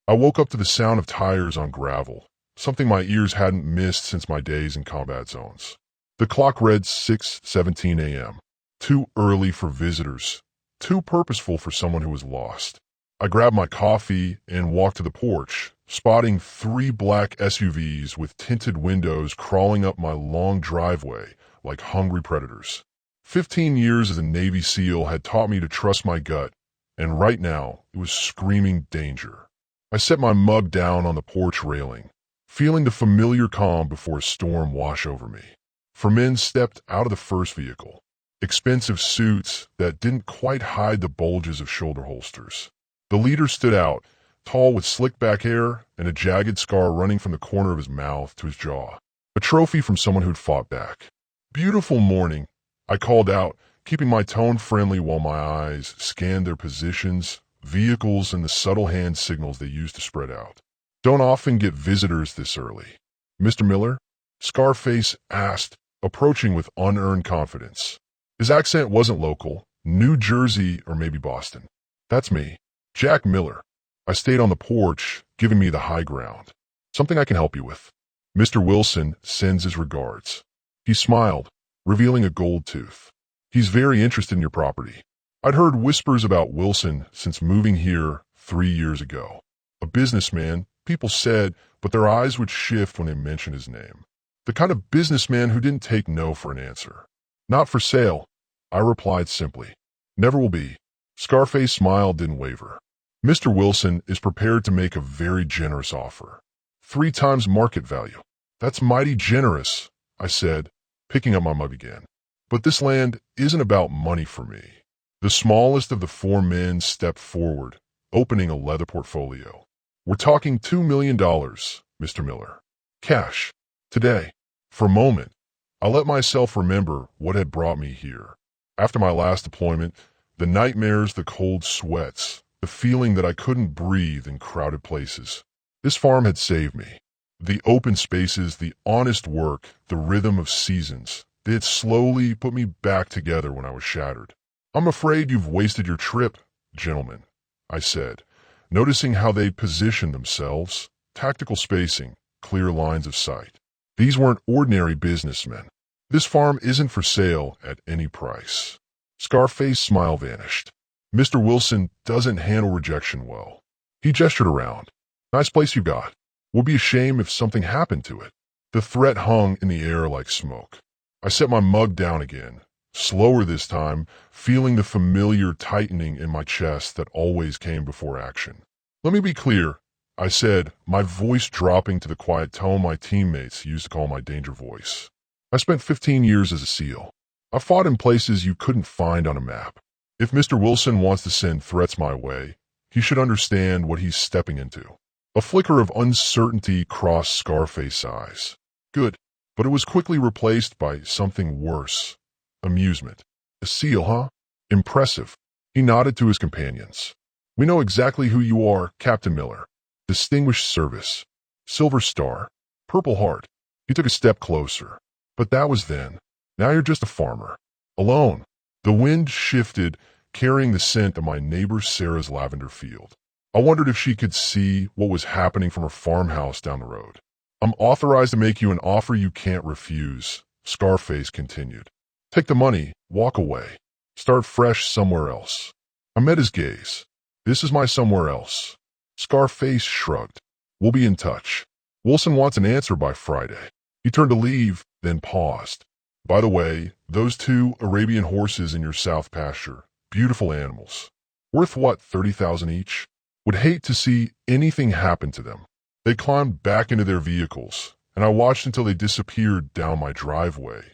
I woke up to the sound of tires on gravel, something my ears hadn't missed since my days in combat zones. The clock read 6:17 a.m. Too early for visitors, too purposeful for someone who was lost. I grabbed my coffee and walked to the porch, spotting 3 black SUVs with tinted windows crawling up my long driveway like hungry predators. 15 years as a Navy SEAL had taught me to trust my gut, and right now it was screaming danger. I set my mug down on the porch railing, feeling the familiar calm before a storm wash over me. 4 men stepped out of the first vehicle, expensive suits that didn't quite hide the bulges of shoulder holsters. The leader stood out, tall with slick back hair and a jagged scar running from the corner of his mouth to his jaw, a trophy from someone who'd fought back. "Beautiful morning," I called out, keeping my tone friendly while my eyes scanned their positions, vehicles, and the subtle hand signals they used to spread out. "Don't often get visitors this early." "Mr. Miller?" Scarface asked, approaching with unearned confidence. His accent wasn't local, New Jersey or maybe Boston. "That's me, Jack Miller." I stayed on the porch, giving me the high ground. "Something I can help you with. Mr. Wilson sends his regards." He smiled, revealing a gold tooth. "He's very interested in your property." I'd heard whispers about Wilson since moving here 3 years ago. A businessman, people said, but their eyes would shift when they mentioned his name. The kind of businessman who didn't take no for an answer. "Not for sale," I replied simply. "Never will be." Scarface's smile didn't waver. "Mr. Wilson is prepared to make a very generous offer. 3 times market value." "That's mighty generous," I said, picking up my mug again. "But this land isn't about money for me." The smallest of the 4 men stepped forward, opening a leather portfolio. "We're talking $2 million, Mr. Miller. Cash. Today." For a moment, I let myself remember what had brought me here. After my last deployment, the nightmares, the cold sweats, the feeling that I couldn't breathe in crowded places. This farm had saved me. The open spaces, the honest work, the rhythm of seasons, they had slowly put me back together when I was shattered. "I'm afraid you've wasted your trip, gentlemen," I said, noticing how they'd positioned themselves, tactical spacing, clear lines of sight. These weren't ordinary businessmen. "This farm isn't for sale at any price." Scarface's smile vanished. "Mr. Wilson doesn't handle rejection well." He gestured around. "Nice place you got. Would be a shame if something happened to it." The threat hung in the air like smoke. I set my mug down again, slower this time, feeling the familiar tightening in my chest that always came before action. "Let me be clear," I said, my voice dropping to the quiet tone my teammates used to call my danger voice. "I spent 15 years as a SEAL. I fought in places you couldn't find on a map. If Mr. Wilson wants to send threats my way, he should understand what he's stepping into." A flicker of uncertainty crossed Scarface's eyes. "Good." But it was quickly replaced by something worse. Amusement. "A SEAL, huh? Impressive." He nodded to his companions. "We know exactly who you are, Captain Miller. Distinguished service. Silver Star. Purple Heart." He took a step closer. "But that was then. Now you're just a farmer. Alone." The wind shifted, carrying the scent of my neighbor Sarah's lavender field. I wondered if she could see what was happening from her farmhouse down the road. "I'm authorized to make you an offer you can't refuse," Scarface continued. "Take the money, walk away. Start fresh somewhere else." I met his gaze. "This is my somewhere else." Scarface shrugged. "We'll be in touch. Wilson wants an answer by Friday." He turned to leave, then paused. "By the way, those 2 Arabian horses in your south pasture, beautiful animals. Worth what, 30,000 each? Would hate to see anything happen to them." They climbed back into their vehicles, and I watched until they disappeared down my driveway,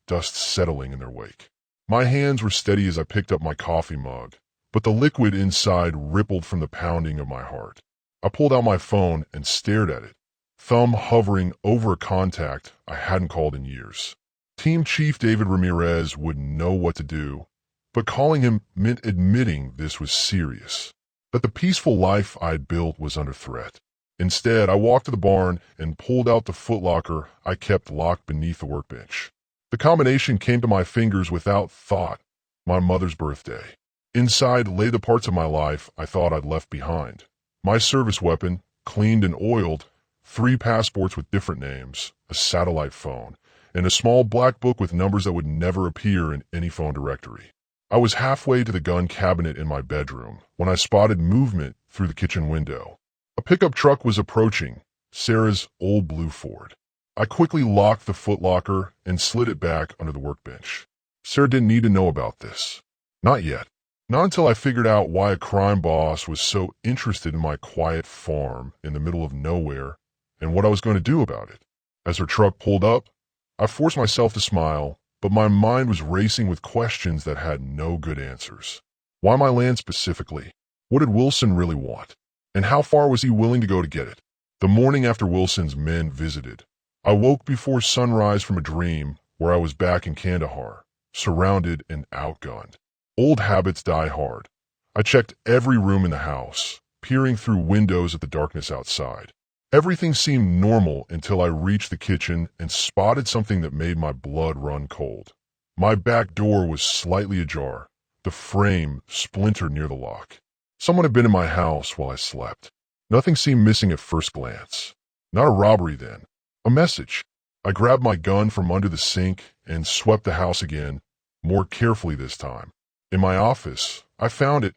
dust settling in their wake. My hands were steady as I picked up my coffee mug, but the liquid inside rippled from the pounding of my heart. I pulled out my phone and stared at it, thumb hovering over a contact I hadn't called in years. Team Chief David Ramirez wouldn't know what to do, but calling him meant admitting this was serious, that the peaceful life I'd built was under threat. Instead, I walked to the barn and pulled out the footlocker I kept locked beneath the workbench. The combination came to my fingers without thought. My mother's birthday. Inside lay the parts of my life I thought I'd left behind. My service weapon, cleaned and oiled, 3 passports with different names, a satellite phone, and a small black book with numbers that would never appear in any phone directory. I was halfway to the gun cabinet in my bedroom when I spotted movement through the kitchen window. A pickup truck was approaching, Sarah's old blue Ford. I quickly locked the footlocker and slid it back under the workbench. Sarah didn't need to know about this. Not yet. Not until I figured out why a crime boss was so interested in my quiet farm in the middle of nowhere and what I was going to do about it. As her truck pulled up, I forced myself to smile, but my mind was racing with questions that had no good answers. Why my land specifically? What did Wilson really want? And how far was he willing to go to get it? The morning after Wilson's men visited, I woke before sunrise from a dream where I was back in Kandahar, surrounded and outgunned. Old habits die hard. I checked every room in the house, peering through windows at the darkness outside. Everything seemed normal until I reached the kitchen and spotted something that made my blood run cold. My back door was slightly ajar, the frame splintered near the lock. Someone had been in my house while I slept. Nothing seemed missing at first glance. Not a robbery then. A message. I grabbed my gun from under the sink and swept the house again, more carefully this time. In my office, I found it.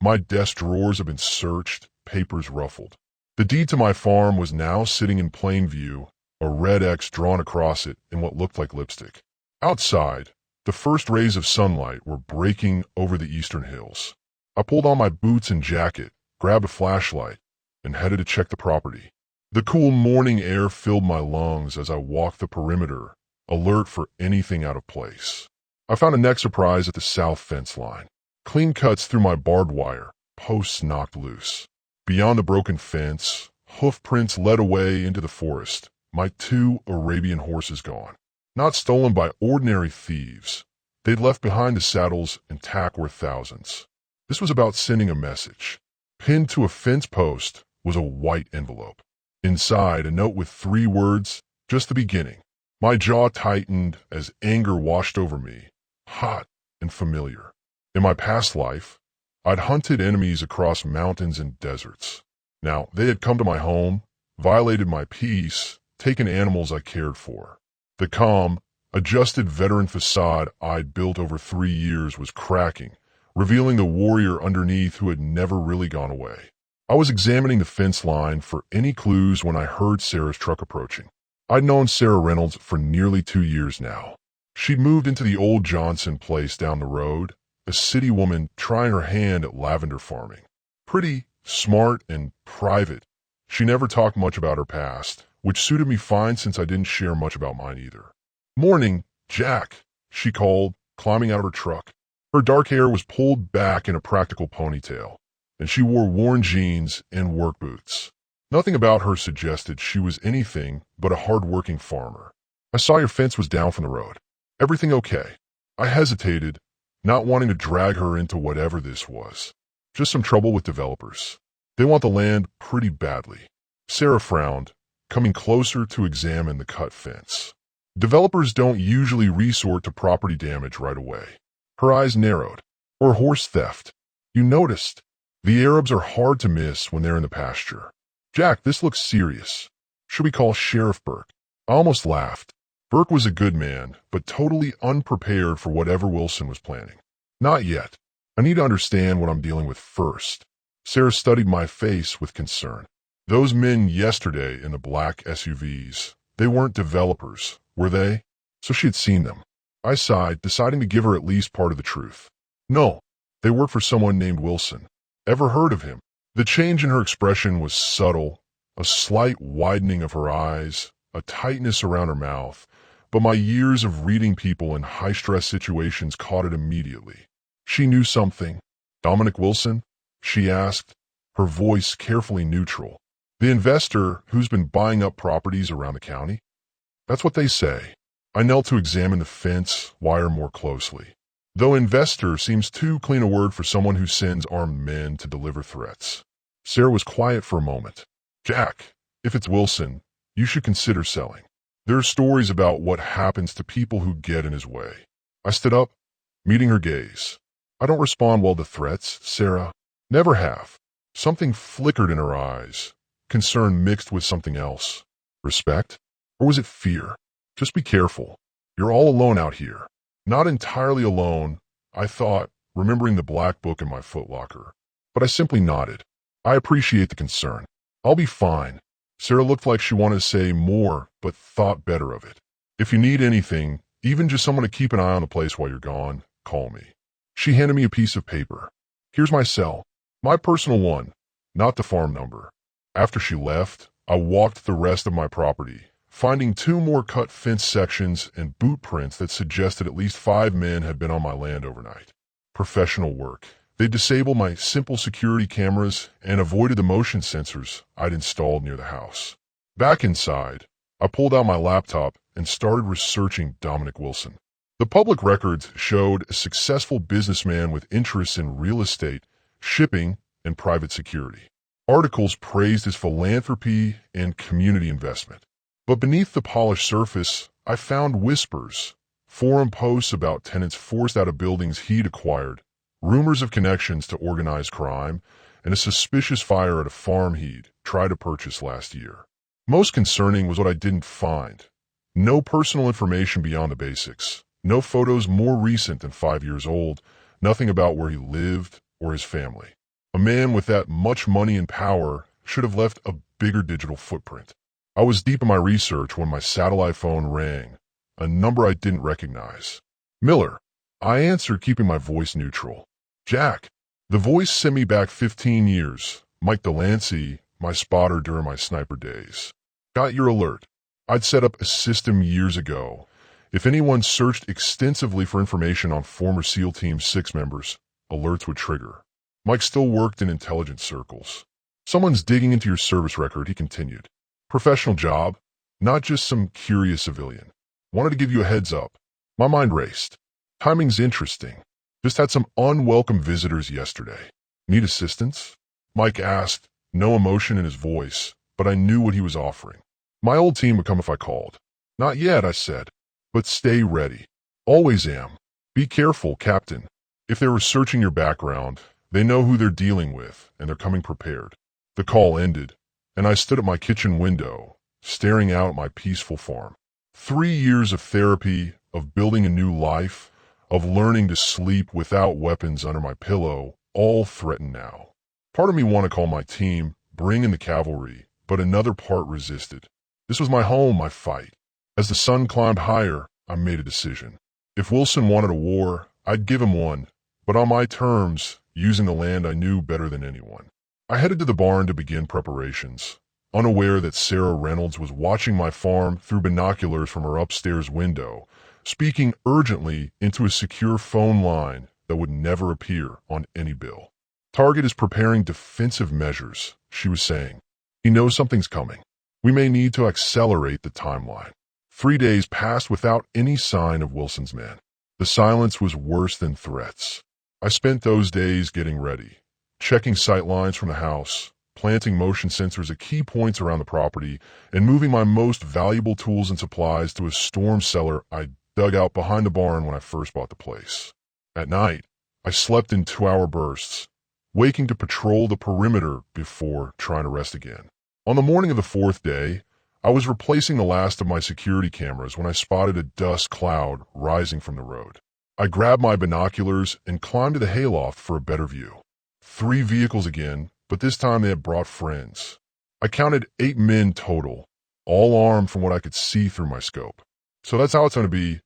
My desk drawers had been searched, papers ruffled. The deed to my farm was now sitting in plain view, a red X drawn across it in what looked like lipstick. Outside, the first rays of sunlight were breaking over the eastern hills. I pulled on my boots and jacket, grabbed a flashlight, and headed to check the property. The cool morning air filled my lungs as I walked the perimeter, alert for anything out of place. I found a neck surprise at the south fence line. Clean cuts through my barbed wire, posts knocked loose. Beyond the broken fence, hoof prints led away into the forest, my 2 Arabian horses gone. Not stolen by ordinary thieves. They'd left behind the saddles and tack worth thousands. This was about sending a message. Pinned to a fence post was a white envelope. Inside, a note with 3 words, just the beginning. My jaw tightened as anger washed over me, hot and familiar. In my past life, I'd hunted enemies across mountains and deserts. Now, they had come to my home, violated my peace, taken animals I cared for. The calm, adjusted veteran facade I'd built over 3 years was cracking, revealing the warrior underneath who had never really gone away. I was examining the fence line for any clues when I heard Sarah's truck approaching. I'd known Sarah Reynolds for nearly 2 years now. She'd moved into the old Johnson place down the road, a city woman trying her hand at lavender farming. Pretty, smart, and private. She never talked much about her past, which suited me fine since I didn't share much about mine either. "Morning, Jack," she called, climbing out of her truck. Her dark hair was pulled back in a practical ponytail, and she wore worn jeans and work boots. Nothing about her suggested she was anything but a hard-working farmer. "I saw your fence was down from the road. Everything okay?" I hesitated, not wanting to drag her into whatever this was. Just some trouble with developers. They want the land pretty badly. Sarah frowned, coming closer to examine the cut fence. Developers don't usually resort to property damage right away. Her eyes narrowed. Or horse theft. "You noticed. The Arabs are hard to miss when they're in the pasture." "Jack, this looks serious. Should we call Sheriff Burke?" I almost laughed. Burke was a good man, but totally unprepared for whatever Wilson was planning. "Not yet. I need to understand what I'm dealing with first." Sarah studied my face with concern. "Those men yesterday in the black SUVs, they weren't developers, were they?" So she had seen them. I sighed, deciding to give her at least part of the truth. "No, they work for someone named Wilson. Ever heard of him?" The change in her expression was subtle, a slight widening of her eyes, a tightness around her mouth, but my years of reading people in high-stress situations caught it immediately. She knew something. "Dominic Wilson?" she asked, her voice carefully neutral. "The investor who's been buying up properties around the county?" "That's what they say." I knelt to examine the fence wire more closely. Though investor seems too clean a word for someone who sends armed men to deliver threats. Sarah was quiet for a moment. "Jack, if it's Wilson, you should consider selling. There are stories about what happens to people who get in his way." I stood up, meeting her gaze. "I don't respond well to threats, Sarah. Never have. Something flickered in her eyes, concern mixed with something else. Respect? Or was it fear? Just be careful. You're all alone out here. Not entirely alone, I thought, remembering the black book in my footlocker. But I simply nodded. I appreciate the concern. I'll be fine. Sarah looked like she wanted to say more, but thought better of it. If you need anything, even just someone to keep an eye on the place while you're gone, call me. She handed me a piece of paper. Here's my cell. My personal one, not the farm number. After she left, I walked the rest of my property, finding 2 more cut fence sections and boot prints that suggested at least 5 men had been on my land overnight. Professional work. They disabled my simple security cameras and avoided the motion sensors I'd installed near the house. Back inside, I pulled out my laptop and started researching Dominic Wilson. The public records showed a successful businessman with interests in real estate, shipping, and private security. Articles praised his philanthropy and community investment. But beneath the polished surface, I found whispers, forum posts about tenants forced out of buildings he'd acquired, rumors of connections to organized crime, and a suspicious fire at a farm he'd tried to purchase last year. Most concerning was what I didn't find. No personal information beyond the basics. No photos more recent than 5 years old. Nothing about where he lived or his family. A man with that much money and power should have left a bigger digital footprint. I was deep in my research when my satellite phone rang, a number I didn't recognize. Miller. I answered, keeping my voice neutral. Jack. The voice sent me back 15 years. Mike Delancey, my spotter during my sniper days. Got your alert. I'd set up a system years ago. If anyone searched extensively for information on former SEAL Team 6 members, alerts would trigger. Mike still worked in intelligence circles. Someone's digging into your service record, he continued. Professional job, not just some curious civilian. Wanted to give you a heads up. My mind raced. Timing's interesting. Just had some unwelcome visitors yesterday. Need assistance? Mike asked, no emotion in his voice, but I knew what he was offering. My old team would come if I called. Not yet, I said, but stay ready. Always am. Be careful, Captain. If they're researching your background, they know who they're dealing with, and they're coming prepared. The call ended, and I stood at my kitchen window, staring out at my peaceful farm. 3 years of therapy, of building a new life, of learning to sleep without weapons under my pillow, all threatened now. Part of me wanted to call my team, bring in the cavalry, but another part resisted. This was my home, my fight. As the sun climbed higher, I made a decision. If Wilson wanted a war, I'd give him one, but on my terms, using the land I knew better than anyone. I headed to the barn to begin preparations, unaware that Sarah Reynolds was watching my farm through binoculars from her upstairs window, speaking urgently into a secure phone line that would never appear on any bill. Target is preparing defensive measures, she was saying. He knows something's coming. We may need to accelerate the timeline. 3 days passed without any sign of Wilson's men. The silence was worse than threats. I spent those days getting ready, checking sight lines from the house, planting motion sensors at key points around the property, and moving my most valuable tools and supplies to a storm cellar I dug out behind the barn when I first bought the place. At night, I slept in 2-hour bursts, waking to patrol the perimeter before trying to rest again. On the morning of the 4th day, I was replacing the last of my security cameras when I spotted a dust cloud rising from the road. I grabbed my binoculars and climbed to the hayloft for a better view. 3 vehicles again, but this time they had brought friends. I counted 8 men total, all armed from what I could see through my scope. So that's how it's going to be.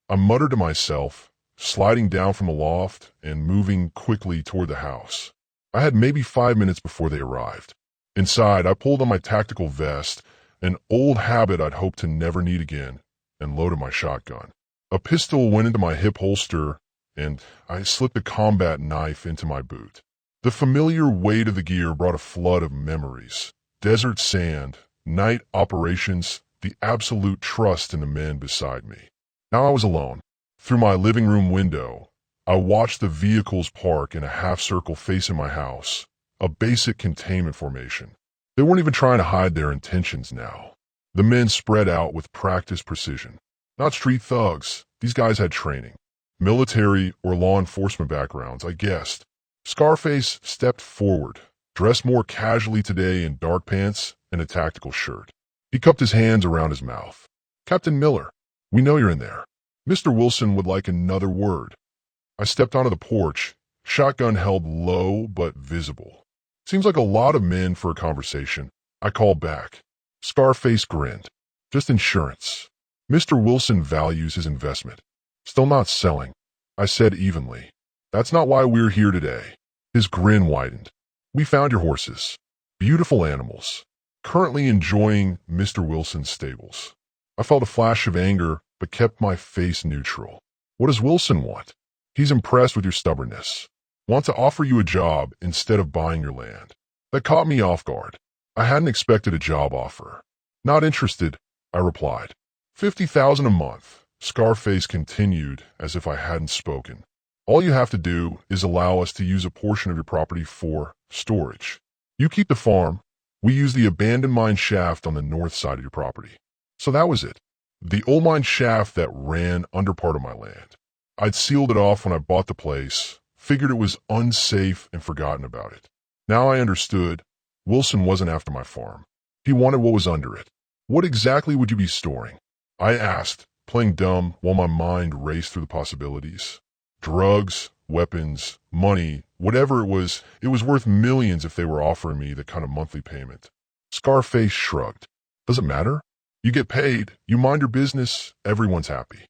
I muttered to myself, sliding down from the loft and moving quickly toward the house. I had maybe 5 minutes before they arrived. Inside, I pulled on my tactical vest, an old habit I'd hoped to never need again, and loaded my shotgun. A pistol went into my hip holster, and I slipped a combat knife into my boot. The familiar weight of the gear brought a flood of memories. Desert sand, night operations, the absolute trust in the men beside me. Now I was alone. Through my living room window, I watched the vehicles park in a half-circle facing my house, a basic containment formation. They weren't even trying to hide their intentions now. The men spread out with practiced precision. Not street thugs. These guys had training. Military or law enforcement backgrounds, I guessed. Scarface stepped forward, dressed more casually today in dark pants and a tactical shirt. He cupped his hands around his mouth. "Captain Miller, we know you're in there. Mr. Wilson would like another word." I stepped onto the porch, shotgun held low but visible. "Seems like a lot of men for a conversation," I called back. Scarface grinned. "Just insurance. Mr. Wilson values his investment. Still not selling," I said evenly. "That's not why we're here today." His grin widened. "We found your horses. Beautiful animals. Currently enjoying Mr. Wilson's stables." I felt a flash of anger, but kept my face neutral. "What does Wilson want?" "He's impressed with your stubbornness. Want to offer you a job instead of buying your land." That caught me off guard. I hadn't expected a job offer. "Not interested," I replied. "50,000 a month," Scarface continued as if I hadn't spoken. "All you have to do is allow us to use a portion of your property for storage. You keep the farm. We use the abandoned mine shaft on the north side of your property." So that was it. The old mine shaft that ran under part of my land. I'd sealed it off when I bought the place, figured it was unsafe and forgotten about it. Now I understood. Wilson wasn't after my farm. He wanted what was under it. "What exactly would you be storing?" I asked, playing dumb while my mind raced through the possibilities. Drugs, weapons, money, whatever it was worth millions if they were offering me that kind of monthly payment. Scarface shrugged. "Does it matter? You get paid, you mind your business, everyone's happy."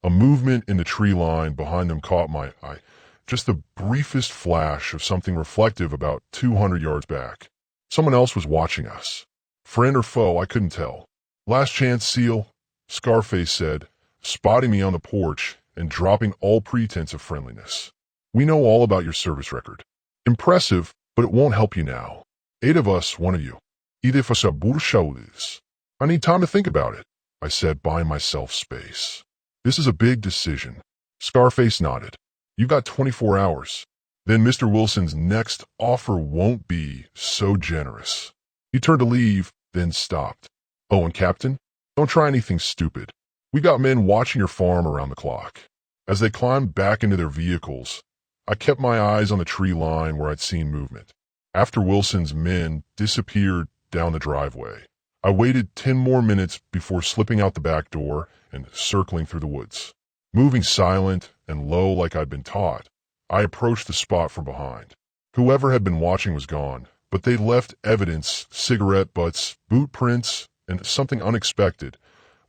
A movement in the tree line behind them caught my eye. Just the briefest flash of something reflective about 200 yards back. Someone else was watching us. Friend or foe, I couldn't tell. "Last chance, Seal," Scarface said, spotting me on the porch and dropping all pretense of friendliness. "We know all about your service record. Impressive, but it won't help you now. 8 of us, 1 of you. Either for saburshaudis." "I need time to think about it," I said, buying myself space. "This is a big decision." Scarface nodded. "You've got 24 hours. Then Mr. Wilson's next offer won't be so generous." He turned to leave, then stopped. "Oh, and Captain, don't try anything stupid. We got men watching your farm around the clock." As they climbed back into their vehicles, I kept my eyes on the tree line where I'd seen movement. After Wilson's men disappeared down the driveway, I waited 10 more minutes before slipping out the back door and circling through the woods. Moving silent and low like I'd been taught, I approached the spot from behind. Whoever had been watching was gone, but they left evidence, cigarette butts, boot prints, and something unexpected,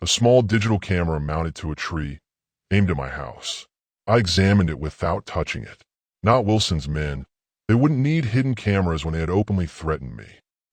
a small digital camera mounted to a tree, aimed at my house. I examined it without touching it. Not Wilson's men. They wouldn't need hidden cameras when they had openly threatened me.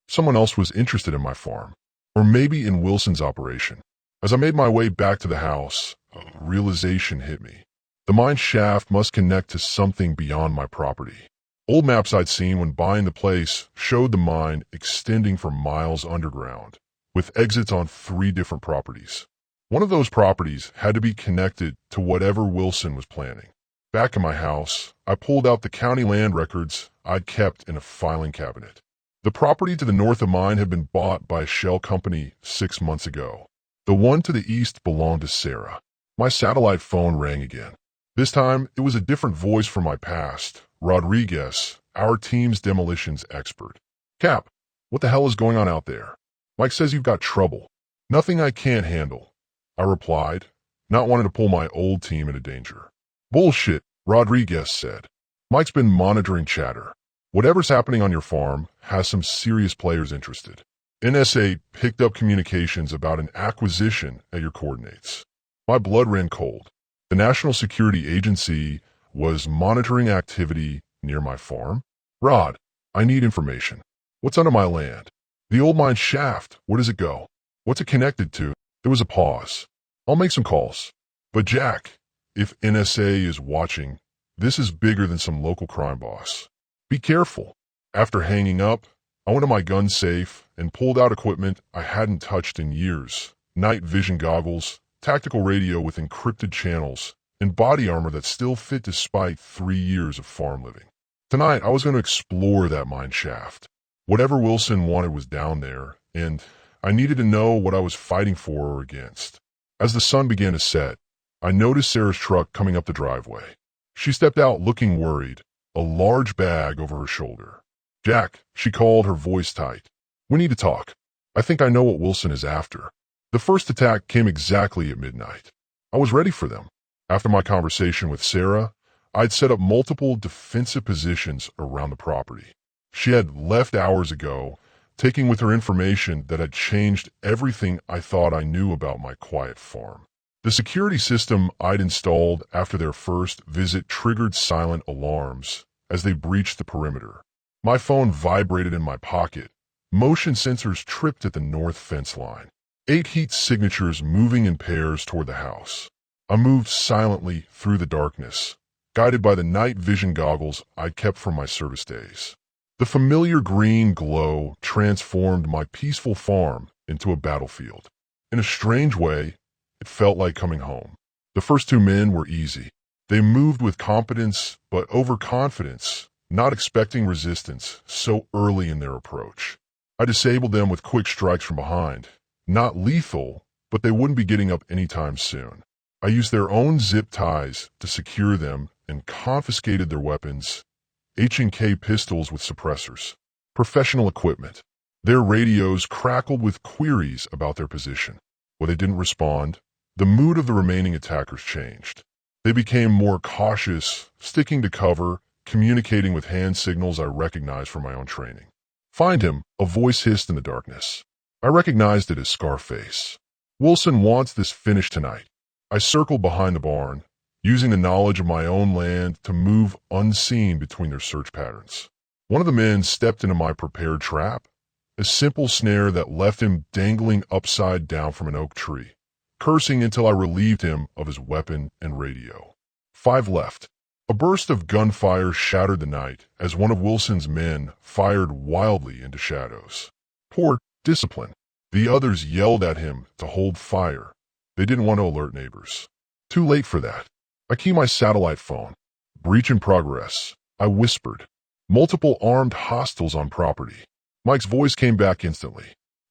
Someone else was interested in my farm. Or maybe in Wilson's operation. As I made my way back to the house, a realization hit me. The mine shaft must connect to something beyond my property. Old maps I'd seen when buying the place showed the mine extending for miles underground, with exits on 3 different properties. One of those properties had to be connected to whatever Wilson was planning. Back in my house, I pulled out the county land records I'd kept in a filing cabinet. The property to the north of mine had been bought by a shell company 6 months ago. The one to the east belonged to Sarah. My satellite phone rang again. This time, it was a different voice from my past, Rodriguez, our team's demolitions expert. "Cap, what the hell is going on out there? Mike says you've got trouble." "Nothing I can't handle," I replied, not wanting to pull my old team into danger. "Bullshit," Rodriguez said. "Mike's been monitoring chatter. Whatever's happening on your farm has some serious players interested. NSA picked up communications about an acquisition at your coordinates." My blood ran cold. The National Security Agency was monitoring activity near my farm? "Rod, I need information. What's under my land? The old mine shaft, where does it go? What's it connected to?" There was a pause. "I'll make some calls. But Jack, if NSA is watching, this is bigger than some local crime boss. Be careful." After hanging up, I went to my gun safe and pulled out equipment I hadn't touched in years. Night vision goggles, tactical radio with encrypted channels, and body armor that still fit despite 3 years of farm living. Tonight, I was going to explore that mine shaft. Whatever Wilson wanted was down there, and I needed to know what I was fighting for or against. As the sun began to set, I noticed Sarah's truck coming up the driveway. She stepped out looking worried, a large bag over her shoulder. Jack, she called, her voice tight. We need to talk. I think I know what Wilson is after. The first attack came exactly at midnight. I was ready for them. After my conversation with Sarah, I'd set up multiple defensive positions around the property. She had left hours ago, taking with her information that had changed everything I thought I knew about my quiet farm. The security system I'd installed after their first visit triggered silent alarms as they breached the perimeter. My phone vibrated in my pocket. Motion sensors tripped at the north fence line. 8 heat signatures moving in pairs toward the house. I moved silently through the darkness, guided by the night vision goggles I'd kept from my service days. The familiar green glow transformed my peaceful farm into a battlefield. In a strange way, it felt like coming home. The first 2 men were easy. They moved with competence but overconfidence, not expecting resistance so early in their approach. I disabled them with quick strikes from behind. Not lethal, but they wouldn't be getting up anytime soon. I used their own zip ties to secure them and confiscated their weapons, H&K pistols with suppressors, professional equipment. Their radios crackled with queries about their position. When they didn't respond, the mood of the remaining attackers changed. They became more cautious, sticking to cover, communicating with hand signals I recognized from my own training. Find him, a voice hissed in the darkness. I recognized it as Scarface. Wilson wants this finished tonight. I circled behind the barn, using the knowledge of my own land to move unseen between their search patterns. One of the men stepped into my prepared trap, a simple snare that left him dangling upside down from an oak tree, cursing until I relieved him of his weapon and radio. 5 left. A burst of gunfire shattered the night as one of Wilson's men fired wildly into shadows. Poor discipline. The others yelled at him to hold fire. They didn't want to alert neighbors. Too late for that. I keyed my satellite phone. Breach in progress. I whispered. Multiple armed hostiles on property. Mike's voice came back instantly.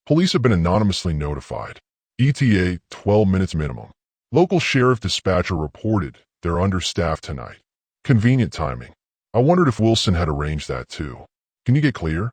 Police have been anonymously notified. ETA 12 minutes minimum. Local sheriff dispatcher reported they're understaffed tonight. Convenient timing. I wondered if Wilson had arranged that too. Can you get clear?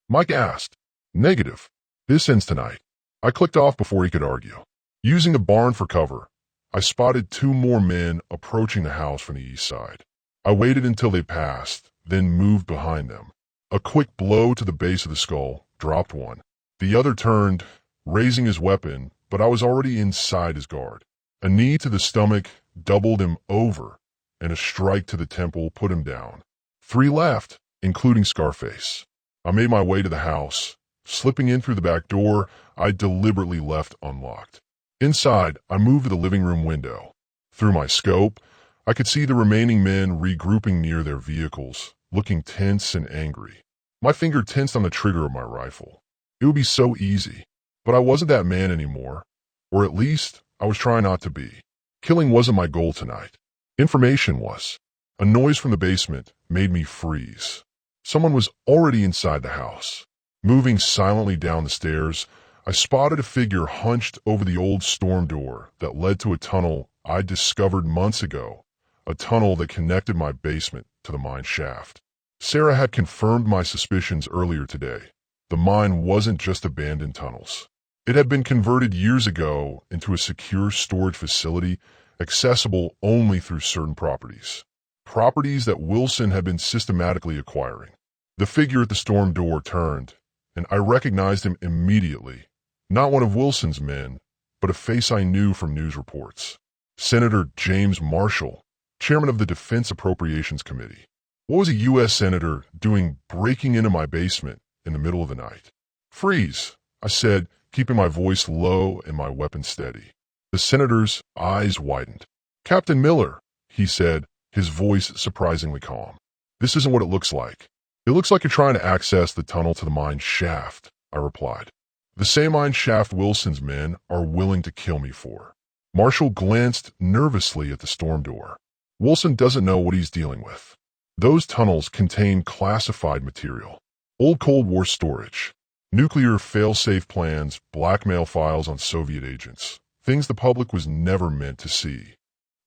Mike asked. Negative. This ends tonight. I clicked off before he could argue. Using the barn for cover, I spotted 2 more men approaching the house from the east side. I waited until they passed, then moved behind them. A quick blow to the base of the skull dropped one. The other turned, raising his weapon, but I was already inside his guard. A knee to the stomach doubled him over, and a strike to the temple put him down. 3 left, including Scarface. I made my way to the house. Slipping in through the back door, I deliberately left unlocked. Inside, I moved to the living room window. Through my scope, I could see the remaining men regrouping near their vehicles, looking tense and angry. My finger tensed on the trigger of my rifle. It would be so easy, but I wasn't that man anymore. Or at least, I was trying not to be. Killing wasn't my goal tonight. Information was. A noise from the basement made me freeze. Someone was already inside the house. Moving silently down the stairs, I spotted a figure hunched over the old storm door that led to a tunnel I'd discovered months ago, a tunnel that connected my basement to the mine shaft. Sarah had confirmed my suspicions earlier today. The mine wasn't just abandoned tunnels. It had been converted years ago into a secure storage facility accessible only through certain properties. Properties that Wilson had been systematically acquiring. The figure at the storm door turned, and I recognized him immediately. Not one of Wilson's men, but a face I knew from news reports. Senator James Marshall, chairman of the Defense Appropriations Committee. What was a U.S. senator doing breaking into my basement in the middle of the night? Freeze, I said, keeping my voice low and my weapon steady. The senator's eyes widened. Captain Miller, he said, his voice surprisingly calm. This isn't what it looks like. It looks like you're trying to access the tunnel to the mine shaft, I replied. The same mine shaft Wilson's men are willing to kill me for. Marshall glanced nervously at the storm door. Wilson doesn't know what he's dealing with. Those tunnels contain classified material. Old Cold War storage. Nuclear fail-safe plans, blackmail files on Soviet agents. Things the public was never meant to see.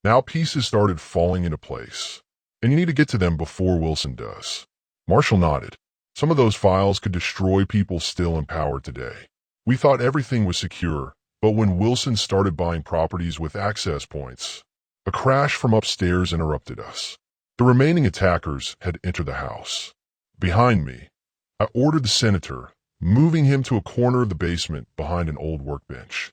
Now pieces started falling into place, and you need to get to them before Wilson does. Marshall nodded. Some of those files could destroy people still in power today. We thought everything was secure, but when Wilson started buying properties with access points, a crash from upstairs interrupted us. The remaining attackers had entered the house. Behind me, I ordered the senator, moving him to a corner of the basement behind an old workbench.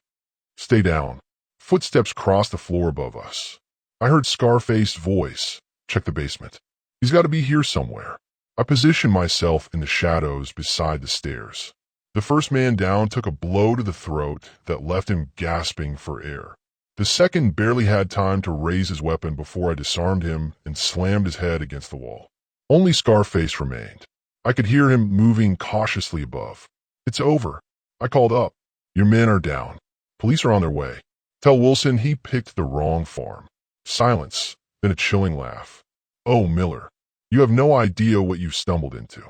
Stay down. Footsteps crossed the floor above us. I heard Scarface's voice. Check the basement. He's got to be here somewhere. I positioned myself in the shadows beside the stairs. The first man down took a blow to the throat that left him gasping for air. The second barely had time to raise his weapon before I disarmed him and slammed his head against the wall. Only Scarface remained. I could hear him moving cautiously above. It's over. I called up. Your men are down. Police are on their way. Tell Wilson he picked the wrong farm. Silence, then a chilling laugh. Oh, Miller, you have no idea what you've stumbled into.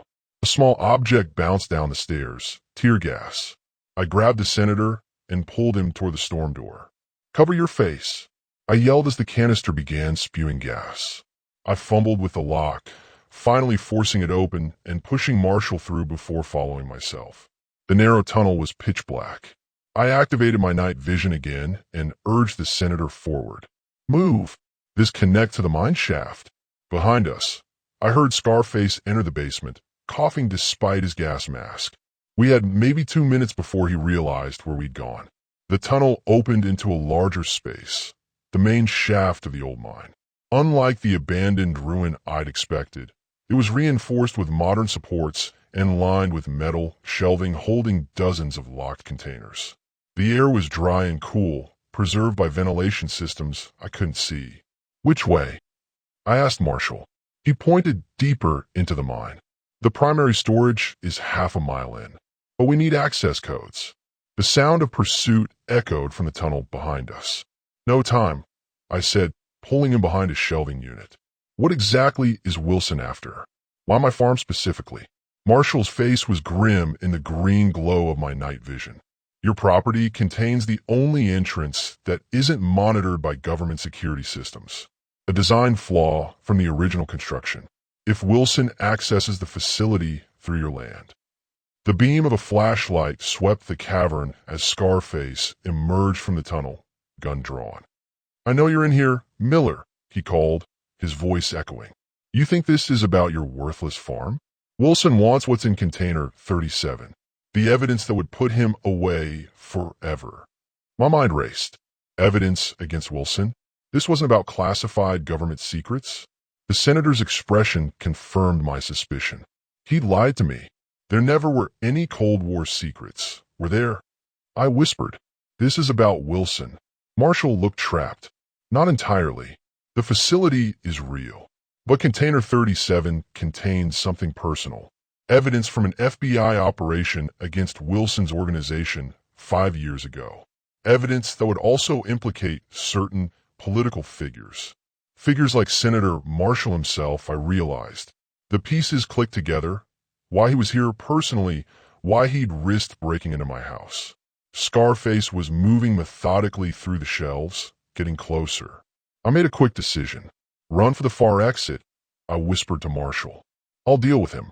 A small object bounced down the stairs. Tear gas. I grabbed the senator and pulled him toward the storm door. Cover your face. I yelled as the canister began spewing gas. I fumbled with the lock, finally forcing it open and pushing Marshall through before following myself. The narrow tunnel was pitch black. I activated my night vision again and urged the senator forward. Move! Disconnect to the mine shaft. Behind us, I heard Scarface enter the basement, coughing despite his gas mask. We had maybe 2 minutes before he realized where we'd gone. The tunnel opened into a larger space, the main shaft of the old mine. Unlike the abandoned ruin I'd expected, it was reinforced with modern supports and lined with metal shelving holding dozens of locked containers. The air was dry and cool, preserved by ventilation systems I couldn't see. Which way? I asked Marshall. He pointed deeper into the mine. The primary storage is half a mile in, but we need access codes. The sound of pursuit echoed from the tunnel behind us. No time, I said, pulling him behind a shelving unit. What exactly is Wilson after? Why my farm specifically? Marshall's face was grim in the green glow of my night vision. Your property contains the only entrance that isn't monitored by government security systems. A design flaw from the original construction. If Wilson accesses the facility through your land. The beam of a flashlight swept the cavern as Scarface emerged from the tunnel, gun drawn. I know you're in here, Miller, he called, his voice echoing. You think this is about your worthless farm? Wilson wants what's in container 37. The evidence that would put him away forever. My mind raced. Evidence against Wilson? This wasn't about classified government secrets. The senator's expression confirmed my suspicion. He'd lied to me. There never were any Cold War secrets, were there? I whispered. This is about Wilson. Marshall looked trapped. Not entirely. The facility is real. But container 37 contains something personal. Evidence from an FBI operation against Wilson's organization 5 years ago. Evidence that would also implicate certain political figures. Figures like Senator Marshall himself, I realized. The pieces clicked together. Why he was here personally, why he'd risked breaking into my house. Scarface was moving methodically through the shelves, getting closer. I made a quick decision. Run for the far exit, I whispered to Marshall. I'll deal with him.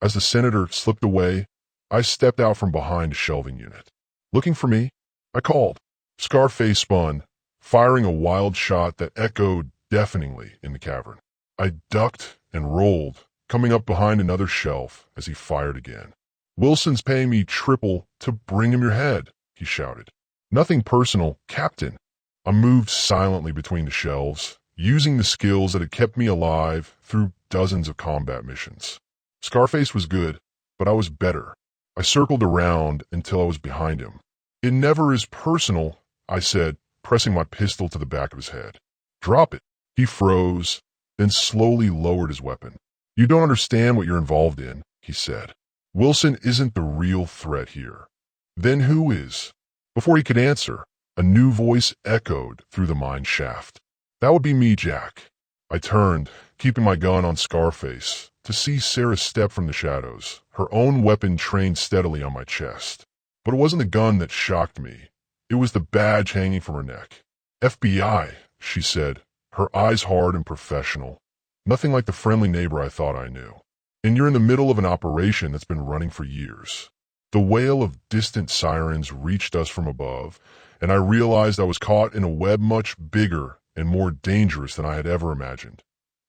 As the senator slipped away, I stepped out from behind a shelving unit. Looking for me? I called. Scarface spun, firing a wild shot that echoed deafeningly in the cavern. I ducked and rolled, coming up behind another shelf as he fired again. Wilson's paying me triple to bring him your head, he shouted. Nothing personal, Captain. I moved silently between the shelves, using the skills that had kept me alive through dozens of combat missions. Scarface was good, but I was better. I circled around until I was behind him. It never is personal, I said, pressing my pistol to the back of his head. Drop it. He froze, then slowly lowered his weapon. You don't understand what you're involved in, he said. Wilson isn't the real threat here. Then who is? Before he could answer, a new voice echoed through the mine shaft. That would be me, Jack. I turned, keeping my gun on Scarface, to see Sarah step from the shadows, her own weapon trained steadily on my chest. But it wasn't the gun that shocked me. It was the badge hanging from her neck. FBI, she said, her eyes hard and professional. Nothing like the friendly neighbor I thought I knew. and you're in the middle of an operation that's been running for years. The wail of distant sirens reached us from above, and I realized I was caught in a web much bigger and more dangerous than I had ever imagined.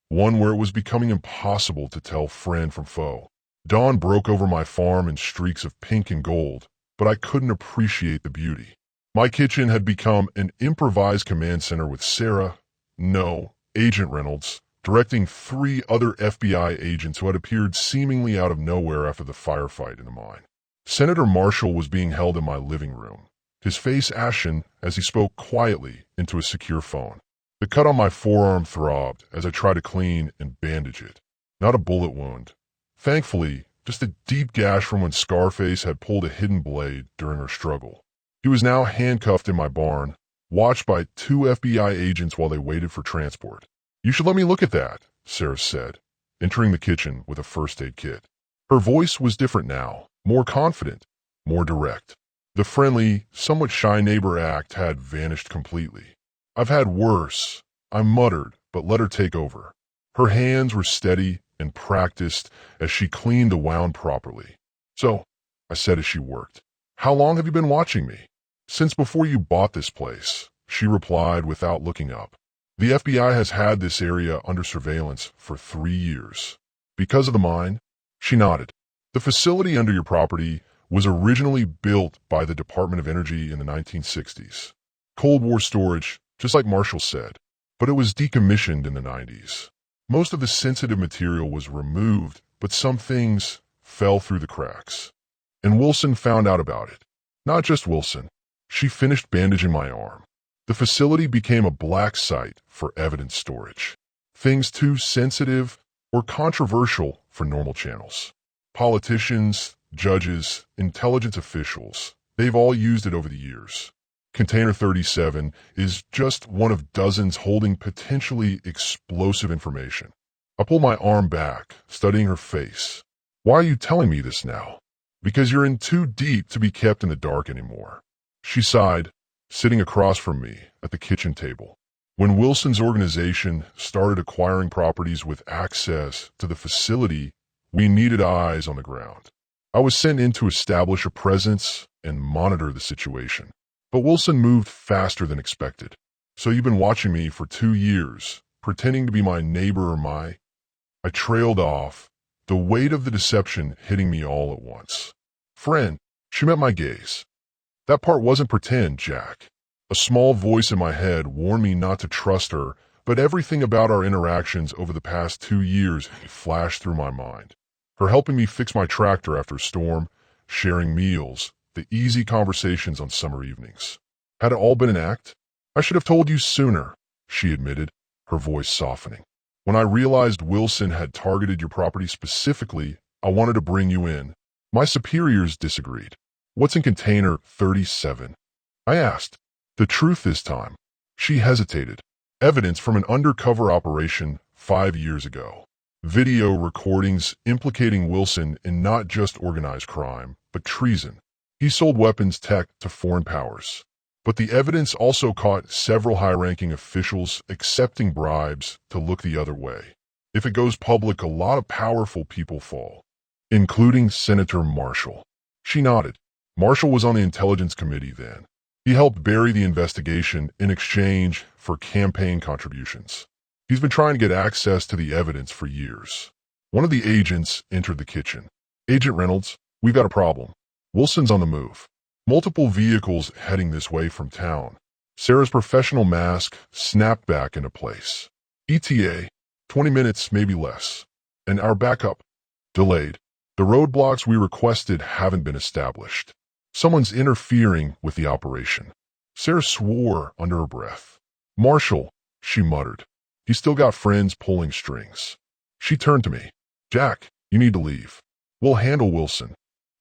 One where it was becoming impossible to tell friend from foe. Dawn broke over my farm in streaks of pink and gold, but I couldn't appreciate the beauty. My kitchen had become an improvised command center with Agent Reynolds, directing 3 other FBI agents who had appeared seemingly out of nowhere after the firefight in the mine. Senator Marshall was being held in my living room, his face ashen as he spoke quietly into a secure phone. The cut on my forearm throbbed as I tried to clean and bandage it. Not a bullet wound. Thankfully, just a deep gash from when Scarface had pulled a hidden blade during our struggle. He was now handcuffed in my barn, watched by 2 FBI agents while they waited for transport. "You should let me look at that," Sarah said, entering the kitchen with a first aid kit. Her voice was different now, more confident, more direct. The friendly, somewhat shy neighbor act had vanished completely. "I've had worse," I muttered, but let her take over. Her hands were steady and practiced as she cleaned the wound properly. "So," I said as she worked, "how long have you been watching me?" "Since before you bought this place," she replied without looking up. "The FBI has had this area under surveillance for 3 years. Because of the mine?" She nodded. "The facility under your property was originally built by the Department of Energy in the 1960s. Cold War storage, just like Marshall said, but it was decommissioned in the 90s. Most of the sensitive material was removed, but some things fell through the cracks. And Wilson found out about it. Not just Wilson." She finished bandaging my arm. "The facility became a black site for evidence storage. Things too sensitive or controversial for normal channels. Politicians, judges, intelligence officials, they've all used it over the years. Container 37 is just one of dozens holding potentially explosive information." I pulled my arm back, studying her face. "Why are you telling me this now?" "Because you're in too deep to be kept in the dark anymore." She sighed, sitting across from me at the kitchen table. "When Wilson's organization started acquiring properties with access to the facility, we needed eyes on the ground. I was sent in to establish a presence and monitor the situation. But Wilson moved faster than expected. So you've been watching me for 2 years, pretending to be my neighbor or my—" I trailed off, the weight of the deception hitting me all at once. "Friend," she met my gaze. "That part wasn't pretend, Jack." A small voice in my head warned me not to trust her, but everything about our interactions over the past 2 years flashed through my mind. Her helping me fix my tractor after a storm, sharing meals, the easy conversations on summer evenings. Had it all been an act? "I should have told you sooner," she admitted, her voice softening. "When I realized Wilson had targeted your property specifically, I wanted to bring you in. My superiors disagreed." "What's in container 37? I asked. The truth this time. She hesitated. "Evidence from an undercover operation 5 years ago. Video recordings implicating Wilson in not just organized crime, but treason. He sold weapons tech to foreign powers. But the evidence also caught several high-ranking officials accepting bribes to look the other way. If it goes public, a lot of powerful people fall, including Senator Marshall." She nodded. Marshall was on the Intelligence Committee then. He helped bury the investigation in exchange for campaign contributions. He's been trying to get access to the evidence for years. One of the agents entered the kitchen. "Agent Reynolds, we've got a problem. Wilson's on the move. Multiple vehicles heading this way from town." Sarah's professional mask snapped back into place. "ETA, 20 minutes, maybe less. And our backup, delayed. The roadblocks we requested haven't been established. Someone's interfering with the operation." Sarah swore under her breath. "Marshall," she muttered. "He's still got friends pulling strings." She turned to me. "Jack, you need to leave. We'll handle Wilson."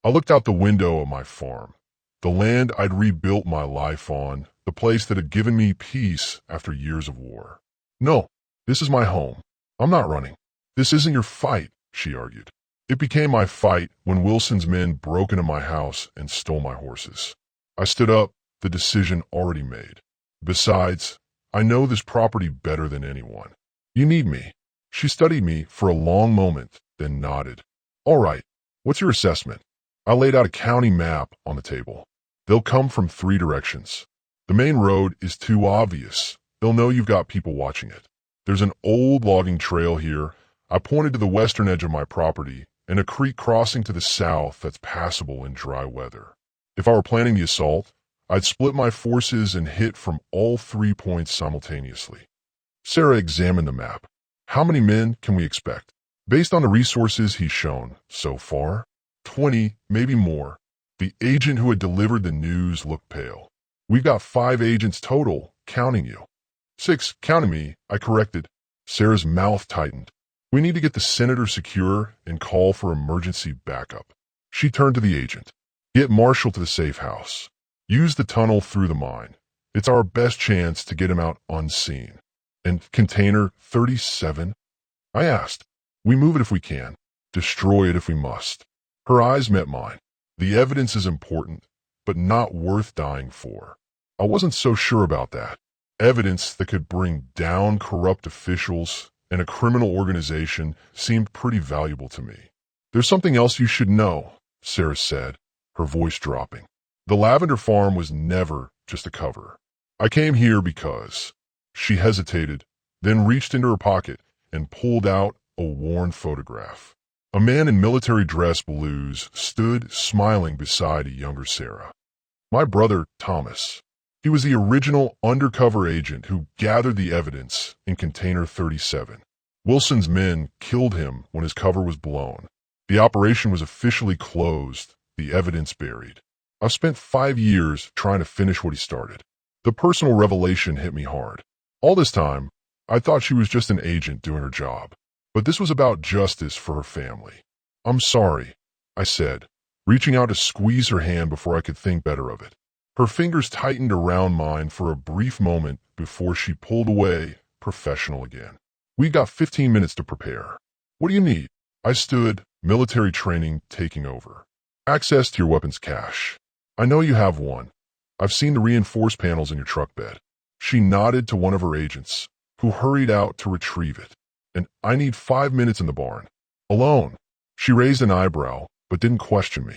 I looked out the window at my farm, the land I'd rebuilt my life on, the place that had given me peace after years of war. "No, this is my home. I'm not running." "This isn't your fight," she argued. "It became my fight when Wilson's men broke into my house and stole my horses." I stood up, the decision already made. "Besides, I know this property better than anyone. You need me." She studied me for a long moment, then nodded. All right, what's your assessment? I laid out a county map on the table. They'll come from 3 directions. The main road is too obvious. They'll know you've got people watching it. There's an old logging trail here. I pointed to the western edge of my property and a creek crossing to the south that's passable in dry weather. If I were planning the assault, I'd split my forces and hit from all 3 points simultaneously. Sarah examined the map. How many men can we expect? Based on the resources he's shown so far, 20, maybe more. The agent who had delivered the news looked pale. We've got 5 agents total, counting you. 6, counting me, I corrected. Sarah's mouth tightened. We need to get the senator secure and call for emergency backup. She turned to the agent. Get Marshall to the safe house. Use the tunnel through the mine. It's our best chance to get him out unseen. And container 37? I asked. We move it if we can. Destroy it if we must. Her eyes met mine. The evidence is important, but not worth dying for. I wasn't so sure about that. Evidence that could bring down corrupt officials and a criminal organization seemed pretty valuable to me. There's something else you should know, Sarah said, her voice dropping. The lavender farm was never just a cover. I came here because... She hesitated, then reached into her pocket and pulled out a worn photograph. A man in military dress blues stood smiling beside a younger Sarah. My brother, Thomas. He was the original undercover agent who gathered the evidence in Container 37. Wilson's men killed him when his cover was blown. The operation was officially closed, the evidence buried. I've spent 5 years trying to finish what he started. The personal revelation hit me hard. All this time, I thought she was just an agent doing her job. But this was about justice for her family. I'm sorry, I said, reaching out to squeeze her hand before I could think better of it. Her fingers tightened around mine for a brief moment before she pulled away, professional again. We got 15 minutes to prepare. What do you need? I stood, military training taking over. Access to your weapons cache. I know you have one. I've seen the reinforced panels in your truck bed. She nodded to one of her agents, who hurried out to retrieve it. And I need 5 minutes in the barn. Alone. She raised an eyebrow, but didn't question me.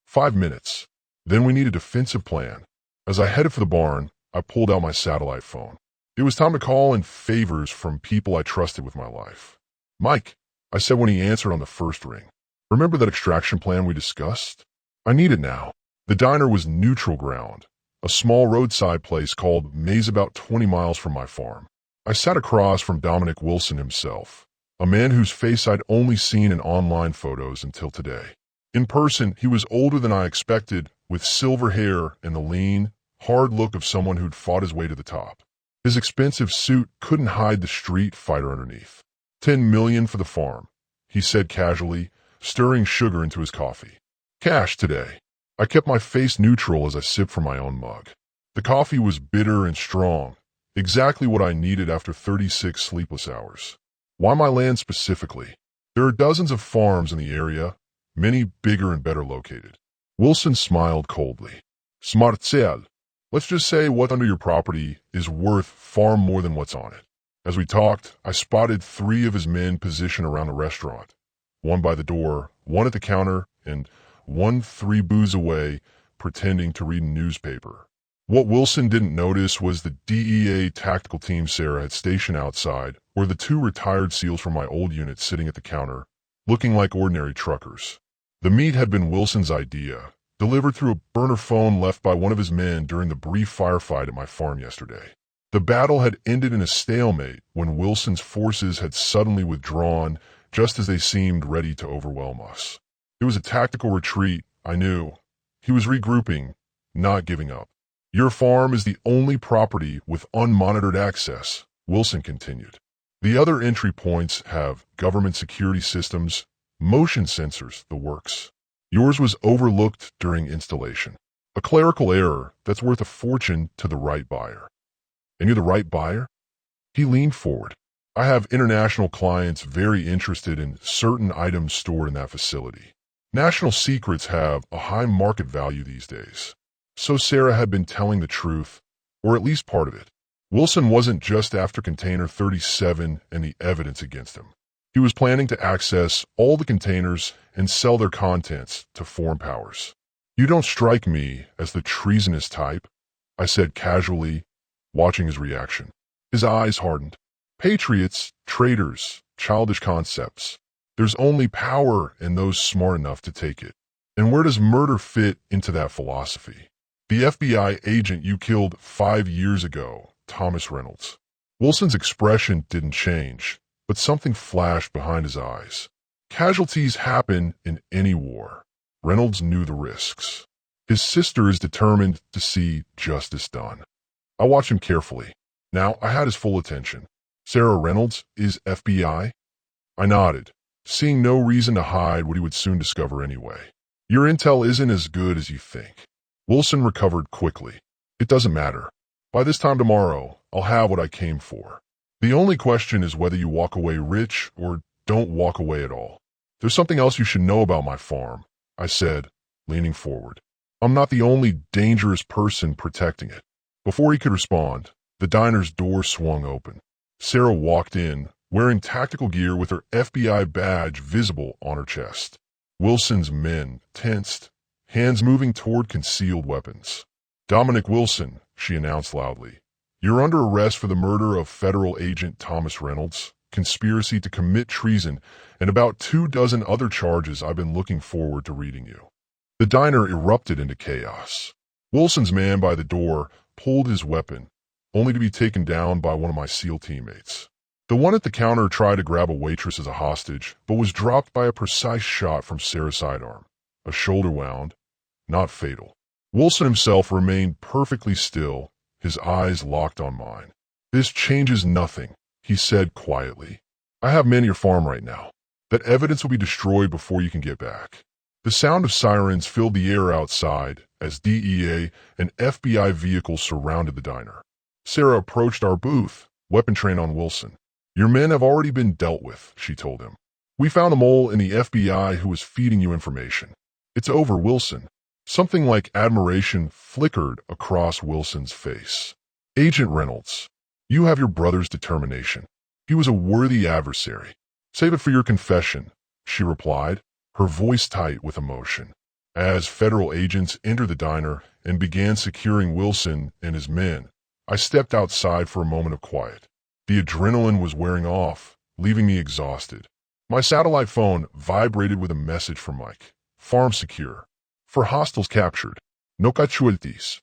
5 minutes. Then we need a defensive plan. As I headed for the barn, I pulled out my satellite phone. It was time to call in favors from people I trusted with my life. Mike, I said when he answered on the first ring. Remember that extraction plan we discussed? I need it now. The diner was neutral ground, a small roadside place called Maze about 20 miles from my farm. I sat across from Dominic Wilson himself, a man whose face I'd only seen in online photos until today. In person, he was older than I expected, with silver hair and the lean, hard look of someone who'd fought his way to the top. His expensive suit couldn't hide the street fighter underneath. 10 million for the farm, he said casually, stirring sugar into his coffee. Cash today. I kept my face neutral as I sipped from my own mug. The coffee was bitter and strong, exactly what I needed after 36 sleepless hours. Why my land specifically? There are dozens of farms in the area, many bigger and better located. Wilson smiled coldly. Smartzel. Let's just say what under your property is worth far more than what's on it. As we talked, I spotted 3 of his men positioned around the restaurant. One by the door, one at the counter, and one 3 booths away, pretending to read a newspaper. What Wilson didn't notice was the DEA tactical team Sarah had stationed outside, or the 2 retired SEALs from my old unit sitting at the counter, looking like ordinary truckers. The meat had been Wilson's idea, delivered through a burner phone left by one of his men during the brief firefight at my farm yesterday. The battle had ended in a stalemate when Wilson's forces had suddenly withdrawn, just as they seemed ready to overwhelm us. It was a tactical retreat, I knew. He was regrouping, not giving up. Your farm is the only property with unmonitored access, Wilson continued. The other entry points have government security systems, motion sensors, the works. Yours was overlooked during installation. A clerical error that's worth a fortune to the right buyer. And you're the right buyer? He leaned forward. I have international clients very interested in certain items stored in that facility. National secrets have a high market value these days. So Sarah had been telling the truth, or at least part of it. Wilson wasn't just after Container 37 and the evidence against him. He was planning to access all the containers and sell their contents to foreign powers. "You don't strike me as the treasonous type," I said casually, watching his reaction. His eyes hardened. "Patriots, traitors, childish concepts. There's only power in those smart enough to take it. And where does murder fit into that philosophy?" "The FBI agent you killed 5 years ago, Thomas Reynolds." Wilson's expression didn't change, but something flashed behind his eyes. Casualties happen in any war. Reynolds knew the risks. His sister is determined to see justice done. I watched him carefully. Now I had his full attention. "Sarah Reynolds is FBI?" I nodded, seeing no reason to hide what he would soon discover anyway. "Your intel isn't as good as you think." Wilson recovered quickly. "It doesn't matter. By this time tomorrow, I'll have what I came for. The only question is whether you walk away rich or don't walk away at all. There's something else you should know about my farm," I said, leaning forward. "I'm not the only dangerous person protecting it." Before he could respond, the diner's door swung open. Sarah walked in, wearing tactical gear with her FBI badge visible on her chest. Wilson's men tensed, hands moving toward concealed weapons. "Dominic Wilson," she announced loudly. "You're under arrest for the murder of federal agent Thomas Reynolds, conspiracy to commit treason, and about 24 other charges I've been looking forward to reading you." The diner erupted into chaos. Wilson's man by the door pulled his weapon, only to be taken down by one of my SEAL teammates. The one at the counter tried to grab a waitress as a hostage, but was dropped by a precise shot from Sarah's sidearm. A shoulder wound, not fatal. Wilson himself remained perfectly still, his eyes locked on mine. "This changes nothing," he said quietly. "I have men at your farm right now. That evidence will be destroyed before you can get back." The sound of sirens filled the air outside as DEA and FBI vehicles surrounded the diner. Sarah approached our booth, weapon trained on Wilson. "Your men have already been dealt with," she told him. "We found a mole in the FBI who was feeding you information. It's over, Wilson." Something like admiration flickered across Wilson's face. "Agent Reynolds, you have your brother's determination. He was a worthy adversary. Save it for your confession," she replied, her voice tight with emotion. As federal agents entered the diner and began securing Wilson and his men, I stepped outside for a moment of quiet. The adrenaline was wearing off, leaving me exhausted. My satellite phone vibrated with a message from Mike. "Farm secure. For hostiles captured. No casualties."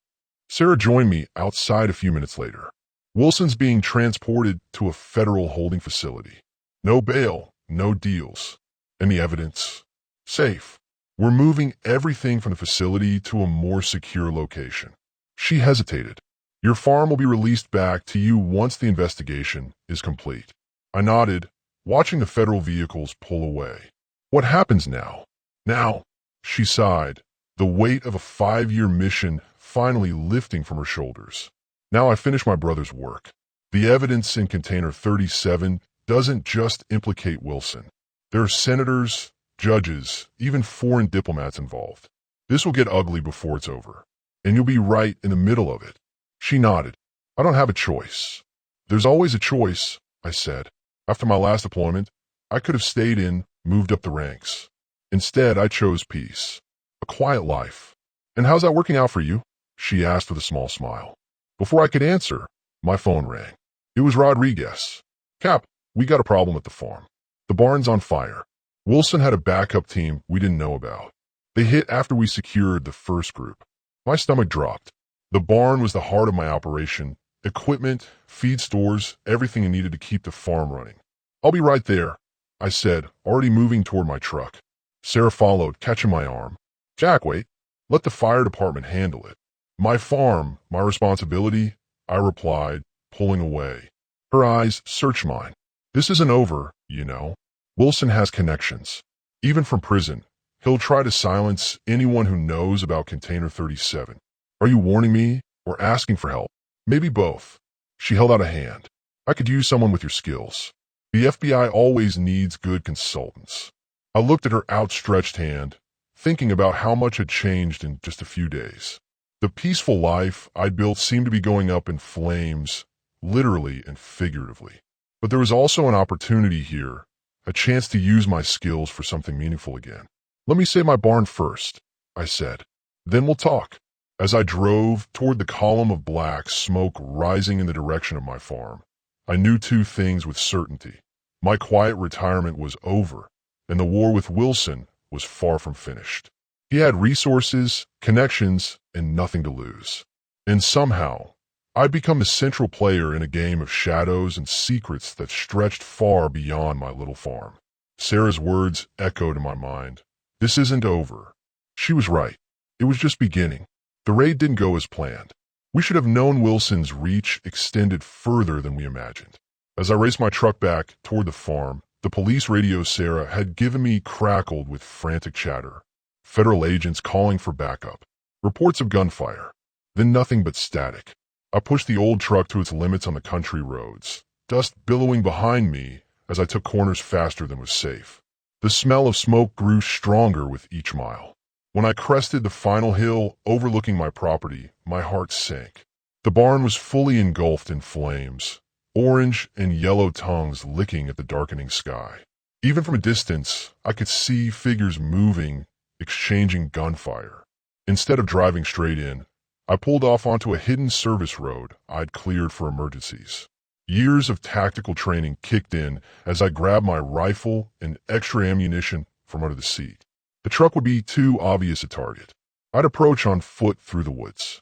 Sarah joined me outside a few minutes later. "Wilson's being transported to a federal holding facility. No bail, no deals. And the evidence? Safe. We're moving everything from the facility to a more secure location." She hesitated. "Your farm will be released back to you once the investigation is complete." I nodded, watching the federal vehicles pull away. "What happens now?" "Now," she sighed, the weight of a 5-year mission finally lifting from her shoulders. "Now I finish my brother's work. The evidence in Container 37 doesn't just implicate Wilson. There are senators, judges, even foreign diplomats involved. This will get ugly before it's over, and you'll be right in the middle of it." She nodded. "I don't have a choice." "There's always a choice," I said. "After my last deployment, I could have stayed in, moved up the ranks. Instead, I chose peace. A quiet life." "And how's that working out for you?" she asked with a small smile. Before I could answer, my phone rang. It was Rodriguez. "Cap, we got a problem at the farm. The barn's on fire. Wilson had a backup team we didn't know about. They hit after we secured the first group." My stomach dropped. The barn was the heart of my operation. Equipment, feed stores, everything I needed to keep the farm running. "I'll be right there," I said, already moving toward my truck. Sarah followed, catching my arm. "Jack, wait. Let the fire department handle it." "My farm, my responsibility," I replied, pulling away. Her eyes searched mine. "This isn't over, you know. Wilson has connections. Even from prison, he'll try to silence anyone who knows about Container 37. Are you warning me or asking for help?" "Maybe both." She held out a hand. "I could use someone with your skills. The FBI always needs good consultants." I looked at her outstretched hand, thinking about how much had changed in just a few days. The peaceful life I'd built seemed to be going up in flames, literally and figuratively. But there was also an opportunity here, a chance to use my skills for something meaningful again. "Let me save my barn first," I said. "Then we'll talk." As I drove toward the column of black smoke rising in the direction of my farm, I knew two things with certainty. My quiet retirement was over, and the war with Wilson was far from finished. He had resources, connections, and nothing to lose. And somehow, I'd become the central player in a game of shadows and secrets that stretched far beyond my little farm. Sarah's words echoed in my mind. This isn't over. She was right. It was just beginning. The raid didn't go as planned. We should have known Wilson's reach extended further than we imagined. As I raced my truck back toward the farm, the police radio Sarah had given me crackled with frantic chatter. Federal agents calling for backup. Reports of gunfire. Then nothing but static. I pushed the old truck to its limits on the country roads, dust billowing behind me as I took corners faster than was safe. The smell of smoke grew stronger with each mile. When I crested the final hill overlooking my property, my heart sank. The barn was fully engulfed in flames, orange and yellow tongues licking at the darkening sky. Even from a distance, I could see figures moving, exchanging gunfire. Instead of driving straight in, I pulled off onto a hidden service road I'd cleared for emergencies. Years of tactical training kicked in as I grabbed my rifle and extra ammunition from under the seat. The truck would be too obvious a target. I'd approach on foot through the woods.